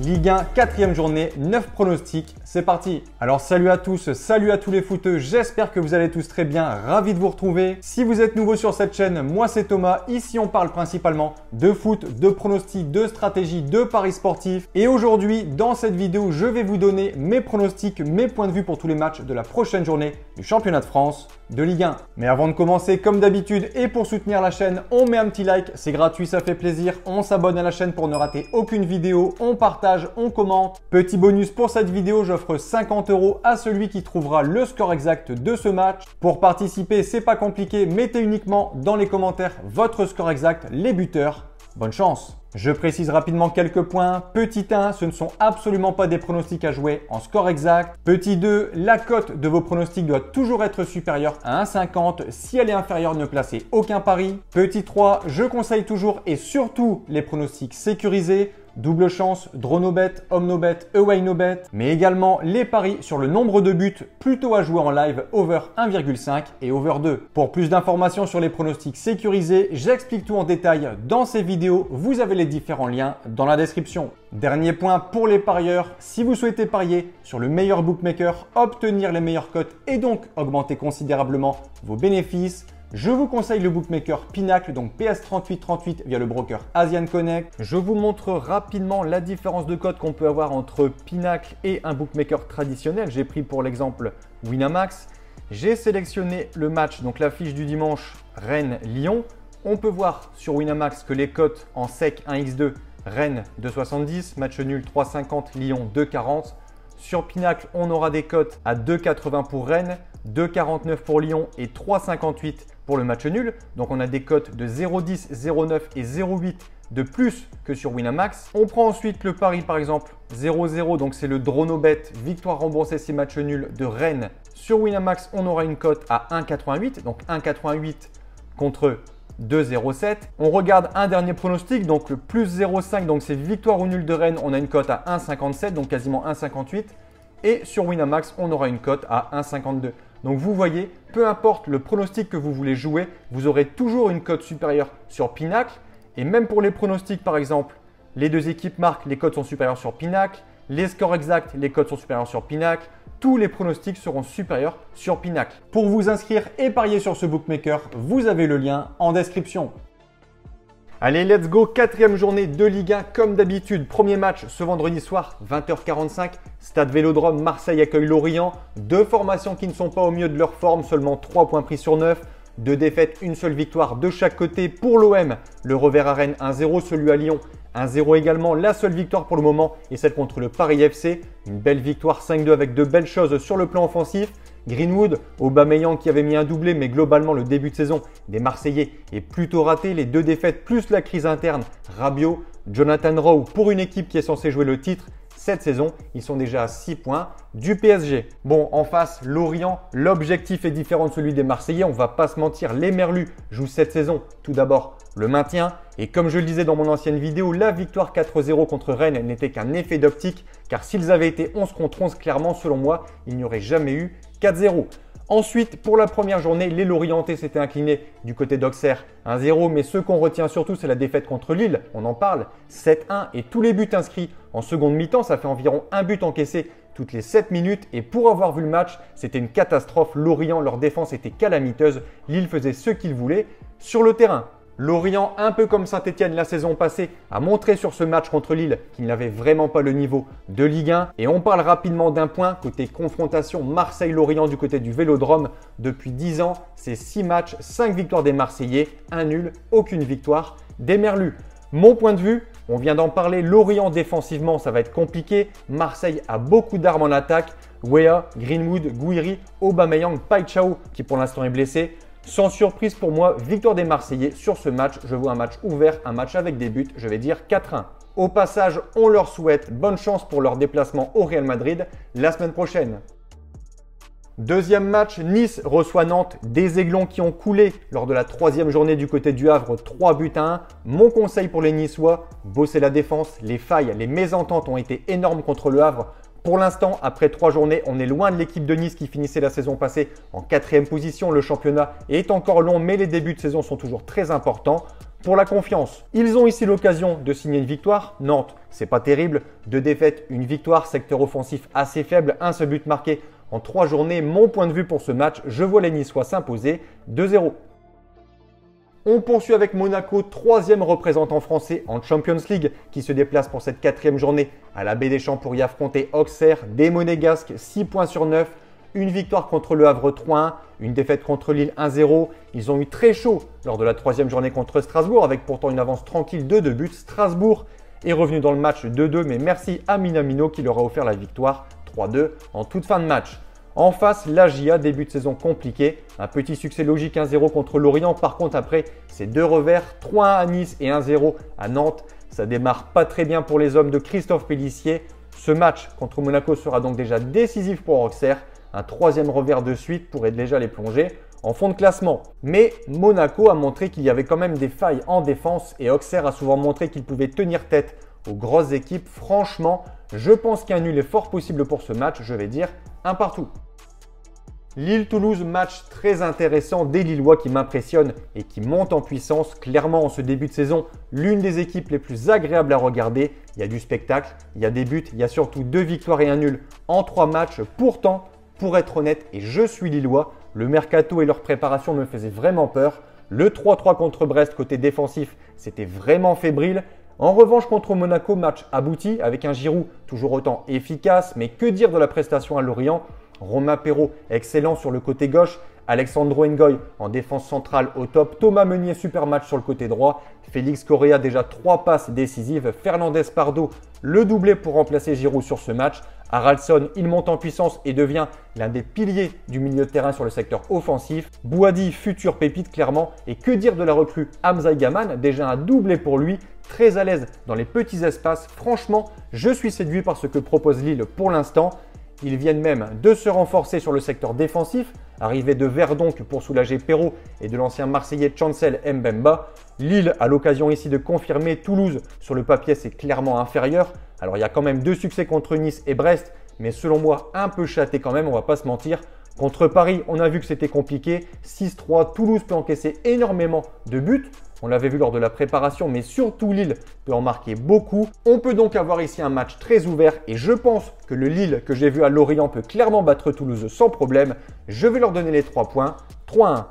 Ligue 1, 4e journée, 9 pronostics, c'est parti. Alors salut à tous, salut à tous les footeux, j'espère que vous allez tous très bien, ravi de vous retrouver. Si vous êtes nouveau sur cette chaîne, moi c'est Thomas, ici on parle principalement de foot, de pronostics, de stratégie, de paris sportifs. Et aujourd'hui, dans cette vidéo, je vais vous donner mes pronostics, mes points de vue pour tous les matchs de la prochaine journée du championnat de France de Ligue 1. Mais avant de commencer, comme d'habitude, et pour soutenir la chaîne, on met un petit like, c'est gratuit, ça fait plaisir, on s'abonne à la chaîne pour ne rater aucune vidéo, on partage, on commente. Petit bonus pour cette vidéo, j'offre 50 € à celui qui trouvera le score exact de ce match. Pour participer, c'est pas compliqué, mettez uniquement dans les commentaires votre score exact, les buteurs. Bonne chance! Je précise rapidement quelques points. Petit 1, ce ne sont absolument pas des pronostics à jouer en score exact. Petit 2, la cote de vos pronostics doit toujours être supérieure à 1,50. Si elle est inférieure, ne placez aucun pari. Petit 3, je conseille toujours et surtout les pronostics sécurisés. Double chance, draw no bet, home no bet, away no bet, mais également les paris sur le nombre de buts plutôt à jouer en live over 1,5 et over 2. Pour plus d'informations sur les pronostics sécurisés, j'explique tout en détail dans ces vidéos. Vous avez les différents liens dans la description. Dernier point pour les parieurs, si vous souhaitez parier sur le meilleur bookmaker, obtenir les meilleures cotes et donc augmenter considérablement vos bénéfices, je vous conseille le bookmaker Pinacle, donc PS3838 via le broker Asian Connect. Je vous montre rapidement la différence de code qu'on peut avoir entre Pinacle et un bookmaker traditionnel. J'ai pris pour l'exemple Winamax. J'ai sélectionné le match, donc l'affiche du dimanche Rennes-Lyon. On peut voir sur Winamax que les cotes en sec 1x2, Rennes 2,70, match nul 3,50, Lyon 2,40. Sur Pinacle, on aura des cotes à 2,80 pour Rennes, 2,49 pour Lyon et 3,58 pour le match nul. Donc on a des cotes de 0,10, 0,9 et 0,8 de plus que sur Winamax. On prend ensuite le pari par exemple 0,0, donc c'est le draw no bet, victoire remboursée si match nul de Rennes. Sur Winamax, on aura une cote à 1,88, donc 1,88 contre 2,07. On regarde un dernier pronostic, donc le plus 0,5, donc c'est victoire ou nul de Rennes, on a une cote à 1,57, donc quasiment 1,58. Et sur Winamax, on aura une cote à 1,52. Donc vous voyez, peu importe le pronostic que vous voulez jouer, vous aurez toujours une cote supérieure sur Pinacle. Et même pour les pronostics, par exemple, les deux équipes marquent, les cotes sont supérieures sur Pinacle. Les scores exacts, les cotes sont supérieures sur Pinacle. Tous les pronostics seront supérieurs sur Pinacle. Pour vous inscrire et parier sur ce bookmaker, vous avez le lien en description. Allez, let's go, 4e journée de Ligue 1 comme d'habitude. Premier match ce vendredi soir, 20h45, Stade Vélodrome, Marseille accueille Lorient. Deux formations qui ne sont pas au mieux de leur forme, seulement 3 points pris sur 9. Deux défaites, une seule victoire de chaque côté. Pour l'OM, le revers à Rennes 1-0, celui à Lyon 1-0 également. La seule victoire pour le moment est celle contre le Paris FC. Une belle victoire 5-2 avec de belles choses sur le plan offensif. Greenwood, Aubameyang qui avait mis un doublé, mais globalement le début de saison des Marseillais est plutôt raté. Les deux défaites plus la crise interne, Rabiot, Jonathan Rowe pour une équipe qui est censée jouer le titre cette saison. Ils sont déjà à 6 points du PSG. Bon, en face, Lorient, l'objectif est différent de celui des Marseillais. On va pas se mentir, les Merlus jouent cette saison tout d'abord le maintien. Et comme je le disais dans mon ancienne vidéo, la victoire 4-0 contre Rennes n'était qu'un effet d'optique. Car s'ils avaient été 11 contre 11, clairement, selon moi, il n'y aurait jamais eu 4-0. Ensuite, pour la première journée, les Lorientais s'étaient inclinés du côté d'Auxerre 1-0. Mais ce qu'on retient surtout, c'est la défaite contre Lille. On en parle, 7-1 et tous les buts inscrits en seconde mi-temps. Ça fait environ un but encaissé toutes les 7 minutes. Et pour avoir vu le match, c'était une catastrophe. Lorient, leur défense était calamiteuse. Lille faisait ce qu'il voulait sur le terrain. Lorient, un peu comme Saint-Etienne la saison passée, a montré sur ce match contre Lille qu'il n'avait vraiment pas le niveau de Ligue 1. Et on parle rapidement d'un point côté confrontation Marseille-Lorient du côté du Vélodrome. Depuis 10 ans, c'est 6 matchs, 5 victoires des Marseillais, 1 nul, aucune victoire des Merlus. Mon point de vue, on vient d'en parler, Lorient défensivement, ça va être compliqué. Marseille a beaucoup d'armes en attaque. Weah, Greenwood, Gouiri, Aubameyang, Paixão qui pour l'instant est blessé. Sans surprise pour moi, victoire des Marseillais sur ce match. Je vois un match ouvert, un match avec des buts, je vais dire 4-1. Au passage, on leur souhaite bonne chance pour leur déplacement au Real Madrid la semaine prochaine. Deuxième match, Nice reçoit Nantes, des Aiglons qui ont coulé lors de la 3e journée du côté du Havre, 3 buts à 1. Mon conseil pour les Niçois, bosser la défense, les failles, les mésententes ont été énormes contre le Havre. Pour l'instant, après 3 journées, on est loin de l'équipe de Nice qui finissait la saison passée en 4e position. Le championnat est encore long, mais les débuts de saison sont toujours très importants. pour la confiance. Ils ont ici l'occasion de signer une victoire. Nantes, c'est pas terrible. 2 défaites, une victoire, secteur offensif assez faible, un seul but marqué en 3 journées. Mon point de vue pour ce match, je vois les Niçois s'imposer 2-0. On poursuit avec Monaco, 3e représentant français en Champions League, qui se déplace pour cette 4e journée à la Baie des Champs pour y affronter Auxerre, des Monégasques, 6 points sur 9, une victoire contre le Havre 3-1, une défaite contre Lille 1-0. Ils ont eu très chaud lors de la 3e journée contre Strasbourg, avec pourtant une avance tranquille de 2 buts. Strasbourg est revenu dans le match 2-2, mais merci à Minamino qui leur a offert la victoire 3-2 en toute fin de match. En face, l'AGIA, début de saison compliqué. Un petit succès logique 1-0 contre Lorient. Par contre, après, c'est 2 revers, 3-1 à Nice et 1-0 à Nantes. Ça démarre pas très bien pour les hommes de Christophe Pélissier. Ce match contre Monaco sera donc déjà décisif pour Auxerre. Un 3e revers de suite pourrait déjà les plonger en fond de classement. Mais Monaco a montré qu'il y avait quand même des failles en défense et Auxerre a souvent montré qu'il pouvait tenir tête aux grosses équipes. Franchement, je pense qu'un nul est fort possible pour ce match. Je vais dire un partout. Lille-Toulouse, match très intéressant des Lillois qui m'impressionnent et qui montent en puissance. Clairement, en ce début de saison, l'une des équipes les plus agréables à regarder. Il y a du spectacle, il y a des buts, il y a surtout 2 victoires et un nul en 3 matchs. Pourtant, pour être honnête, et je suis Lillois, le mercato et leur préparation me faisaient vraiment peur. Le 3-3 contre Brest côté défensif, c'était vraiment fébrile. En revanche, contre Monaco, match abouti avec un Giroud toujours autant efficace. Mais que dire de la prestation à Lorient ? Romain Perraud, excellent sur le côté gauche. Alexandro Ngoy en défense centrale au top. Thomas Meunier, super match sur le côté droit. Félix Correa, déjà 3 passes décisives. Fernandez Pardo, le doublé pour remplacer Giroud sur ce match. Haraldsson, il monte en puissance et devient l'un des piliers du milieu de terrain sur le secteur offensif. Bouhaddi, future pépite clairement. Et que dire de la recrue Hamza Gaman, déjà un doublé pour lui. Très à l'aise dans les petits espaces. Franchement, je suis séduit par ce que propose Lille pour l'instant. Ils viennent même de se renforcer sur le secteur défensif, arrivé de Verdonk pour soulager Perraud et de l'ancien Marseillais Chancel Mbemba. Lille a l'occasion ici de confirmer. Toulouse, sur le papier, c'est clairement inférieur. Alors il y a quand même 2 succès contre Nice et Brest, mais selon moi un peu châté quand même, on va pas se mentir. Contre Paris, on a vu que c'était compliqué. 6-3, Toulouse peut encaisser énormément de buts. On l'avait vu lors de la préparation, mais surtout Lille peut en marquer beaucoup. On peut donc avoir ici un match très ouvert et je pense que le Lille que j'ai vu à Lorient peut clairement battre Toulouse sans problème. Je vais leur donner les 3 points. 3-1.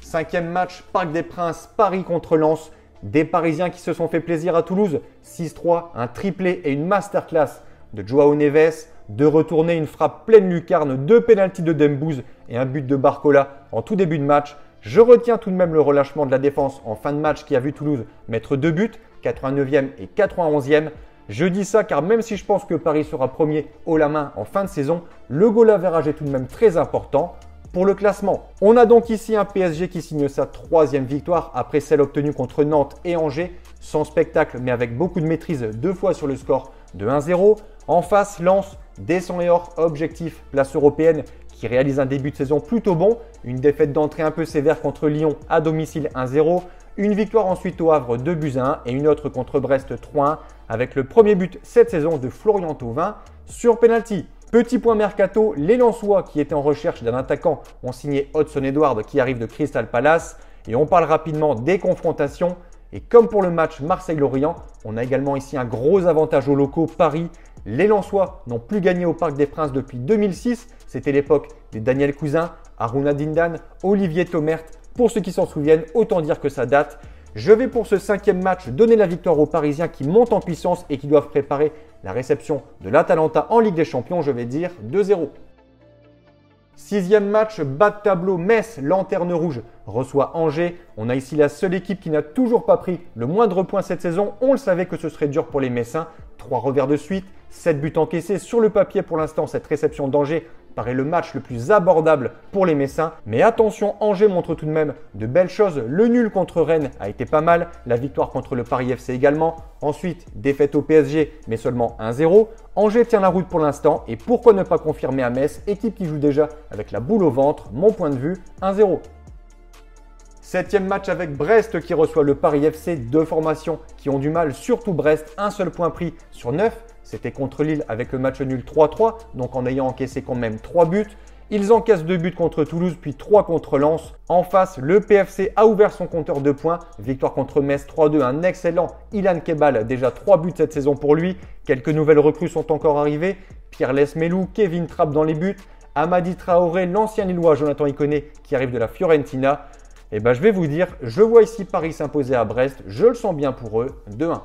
5e match, Parc des Princes, Paris contre Lens. Des Parisiens qui se sont fait plaisir à Toulouse. 6-3, un triplé et une masterclass de Joao Neves. De retourner, une frappe pleine lucarne, 2 pénaltys de Dembouz et un but de Barcola en tout début de match. Je retiens tout de même le relâchement de la défense en fin de match qui a vu Toulouse mettre 2 buts, 89e et 91e. Je dis ça car même si je pense que Paris sera premier haut la main en fin de saison, le goal average est tout de même très important pour le classement. On a donc ici un PSG qui signe sa 3e victoire après celle obtenue contre Nantes et Angers, sans spectacle mais avec beaucoup de maîtrise 2 fois sur le score de 1-0. En face, Lens descend et hors, objectif place européenne qui réalise un début de saison plutôt bon. Une défaite d'entrée un peu sévère contre Lyon à domicile 1-0. Une victoire ensuite au Havre 2-1 et une autre contre Brest 3-1 avec le premier but cette saison de Florian Thauvin sur penalty. Petit point mercato, les Lensois qui étaient en recherche d'un attaquant ont signé Hudson Edouard qui arrive de Crystal Palace. Et on parle rapidement des confrontations. Et comme pour le match Marseille-Lorient, on a également ici un gros avantage aux locaux Paris. Les Lensois n'ont plus gagné au Parc des Princes depuis 2006. C'était l'époque des Daniel Cousin, Harouna Dindan, Olivier Tomert. Pour ceux qui s'en souviennent, autant dire que ça date. Je vais pour ce 5e match donner la victoire aux Parisiens qui montent en puissance et qui doivent préparer la réception de l'Atalanta en Ligue des Champions. Je vais dire 2-0. 6e match, bas de tableau, Metz, lanterne rouge, reçoit Angers. On a ici la seule équipe qui n'a toujours pas pris le moindre point cette saison. On le savait que ce serait dur pour les Messins. 3 revers de suite, 7 buts encaissés. Sur le papier, pour l'instant, cette réception d'Angers paraît le match le plus abordable pour les Messins. Mais attention, Angers montre tout de même de belles choses. Le nul contre Rennes a été pas mal. La victoire contre le Paris FC également. Ensuite, défaite au PSG, mais seulement 1-0. Angers tient la route pour l'instant. Et pourquoi ne pas confirmer à Metz, équipe qui joue déjà avec la boule au ventre. Mon point de vue, 1-0. 7e match avec Brest qui reçoit le Paris FC. 2 formations qui ont du mal, surtout Brest. Un seul point pris sur 9. C'était contre Lille avec le match nul 3-3, donc en ayant encaissé quand même 3 buts. Ils encaissent 2 buts contre Toulouse, puis 3 contre Lens. En face, le PFC a ouvert son compteur de points. Victoire contre Metz 3-2, un excellent Ilan Kebal, déjà 3 buts cette saison pour lui. Quelques nouvelles recrues sont encore arrivées. Pierre Lesmelou, Kevin Trapp dans les buts. Amadi Traoré, l'ancien Lillois Jonathan Iconé qui arrive de la Fiorentina. Et je vais vous dire, je vois ici Paris s'imposer à Brest. Je le sens bien pour eux, 2-1.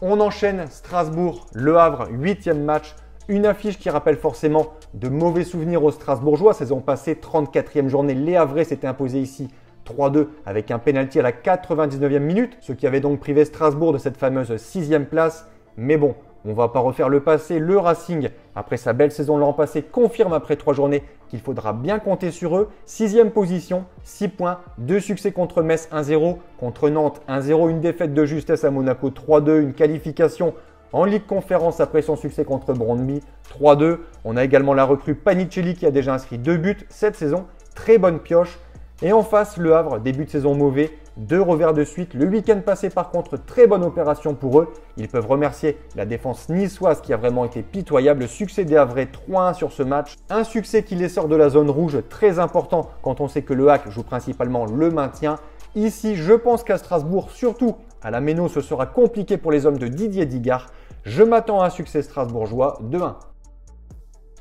On enchaîne Strasbourg, Le Havre, 8e match. Une affiche qui rappelle forcément de mauvais souvenirs aux Strasbourgeois. Saison passée, 34e journée, les Havrais s'étaient imposés ici 3-2 avec un pénalty à la 99e minute, ce qui avait donc privé Strasbourg de cette fameuse 6e place. Mais bon, on ne va pas refaire le passé. Le Racing, après sa belle saison l'an passé, confirme après 3 journées qu'il faudra bien compter sur eux. 6e position, 6 points, 2 succès contre Metz 1-0, contre Nantes 1-0, une défaite de justesse à Monaco 3-2, une qualification en Ligue Conférence après son succès contre Brøndby 3-2. On a également la recrue Panicelli qui a déjà inscrit 2 buts cette saison. Très bonne pioche. Et en face, Le Havre, début de saison mauvais, 2 revers de suite. Le week-end passé, par contre, très bonne opération pour eux. Ils peuvent remercier la défense niçoise qui a vraiment été pitoyable. Le succès des Havrais 3-1 sur ce match. Un succès qui les sort de la zone rouge, très important quand on sait que le HAC joue principalement le maintien. Ici, je pense qu'à Strasbourg, surtout à la Méno, ce sera compliqué pour les hommes de Didier Digard. Je m'attends à un succès strasbourgeois 2-1.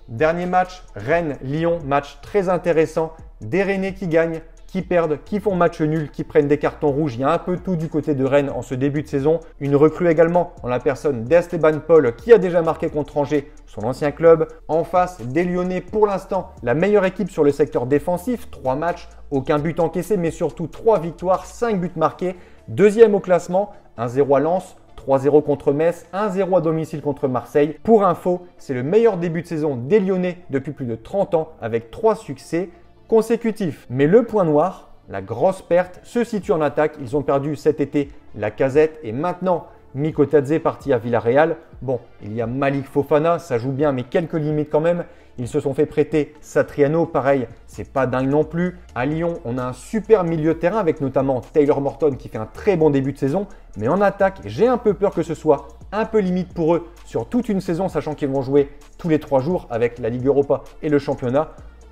Dernier match, Rennes-Lyon, match très intéressant. Des Rennais qui gagnent, qui perdent, qui font match nul, qui prennent des cartons rouges. Il y a un peu tout du côté de Rennes en ce début de saison. Une recrue également en la personne d'Esteban Paul qui a déjà marqué contre Angers, son ancien club. En face, des Lyonnais pour l'instant, la meilleure équipe sur le secteur défensif. 3 matchs, aucun but encaissé mais surtout 3 victoires, 5 buts marqués. Deuxième au classement, 1-0 à Lens. 3-0 contre Metz, 1-0 à domicile contre Marseille. Pour info, c'est le meilleur début de saison des Lyonnais depuis plus de 30 ans avec 3 succès consécutifs. Mais le point noir, la grosse perte, se situe en attaque. Ils ont perdu cet été Lacazette et maintenant Mikotadze parti à Villarreal. Bon, il y a Malik Fofana, ça joue bien mais quelques limites quand même. Ils se sont fait prêter Satriano, pareil, c'est pas dingue non plus. À Lyon, on a un super milieu de terrain avec notamment Taylor Morton qui fait un très bon début de saison. Mais en attaque, j'ai un peu peur que ce soit un peu limite pour eux sur toute une saison, sachant qu'ils vont jouer tous les 3 jours avec la Ligue Europa et le championnat.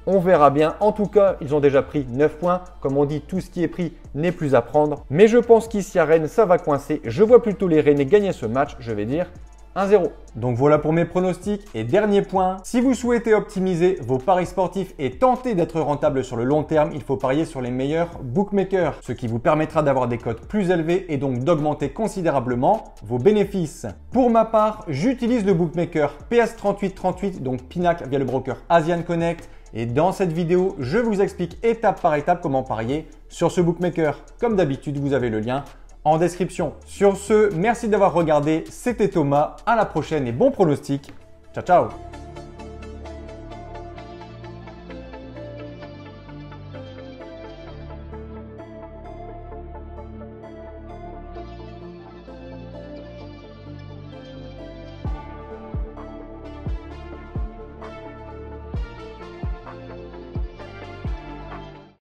On verra bien. En tout cas, ils ont déjà pris 9 points. Comme on dit, tout ce qui est pris n'est plus à prendre. Mais je pense qu'ici à Rennes, ça va coincer. Je vois plutôt les Rennais gagner ce match, je vais dire 1-0. Donc voilà pour mes pronostics. Et dernier point, si vous souhaitez optimiser vos paris sportifs et tenter d'être rentable sur le long terme, il faut parier sur les meilleurs bookmakers, ce qui vous permettra d'avoir des cotes plus élevées et donc d'augmenter considérablement vos bénéfices. Pour ma part, j'utilise le bookmaker PS3838, donc Pinac via le broker Asian Connect. Et dans cette vidéo, je vous explique étape par étape comment parier sur ce bookmaker. Comme d'habitude, vous avez le lien en description. Sur ce, merci d'avoir regardé. C'était Thomas. À la prochaine et bon pronostic. Ciao, ciao.